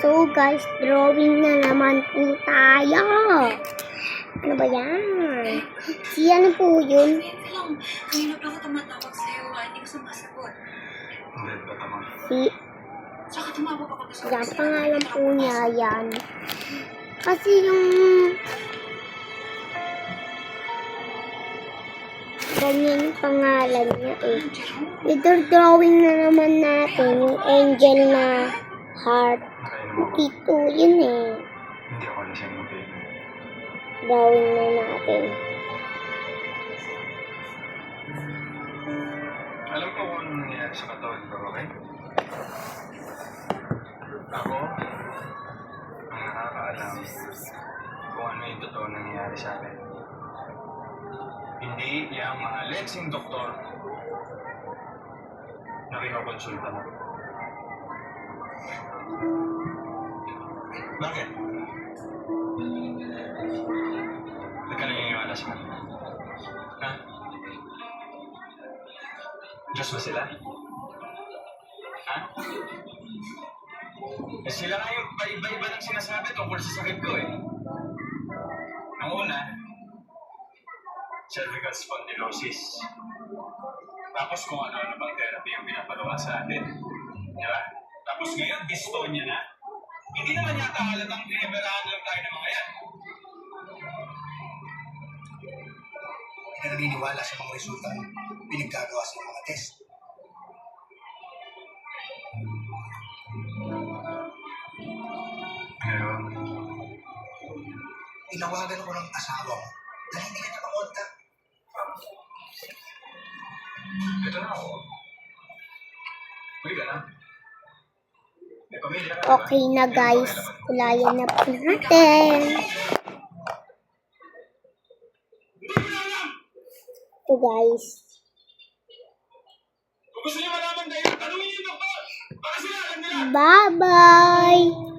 So guys, drawing na naman po tayo. Ano ba yan? Si ano po yun? Kanina pa ako tumatawag sa'yo, hindi ko sumasagot. Si... Saka tumawag ako sa Yan, pangalan po niya yan. Kasi yung... Ganyan yung pangalan niya eh. I-drawing na naman natin yung angel na heart. Ito, yun eh. Hindi ako lasing ng baby. Drawing na natin. Alam ko kung ano nangyayari sa katawan ko, okay? Ako, ang nakakaalam kung ano yung totoo nangyayari sa akin. Hindi yung mga lensing doktor na kinokonsulta mo. Bakit? Ba't ka nangyayawala sa kanila? Ha? Diyos ba sila? Ha? Eh sila nga yung iba-iba ng sinasabi tungkol sa sakit ko eh. Ang una, cervical spondylosis. Tapos kung ano-ano bang therapy yung pinapagawa sa atin. Di ba? Tapos ngayon, dystonia na. Hindi naman yata halatang piniperahan lang tayo ng mga yan. Hindi ka naniniwala sa mga resulta pinaggagawa sa mga test. Ngayon, Tinawagan ko ng asawa mo dahil hindi ka nakakontak. ito na ako. Uy ka na. May pamilya ka na, Okay na guys. Kulayan na po natin. Ito guys. Kung gusto niyo malaman kayo, tanungin niyo yung doktor. Baka sila alam nila. Bye-bye.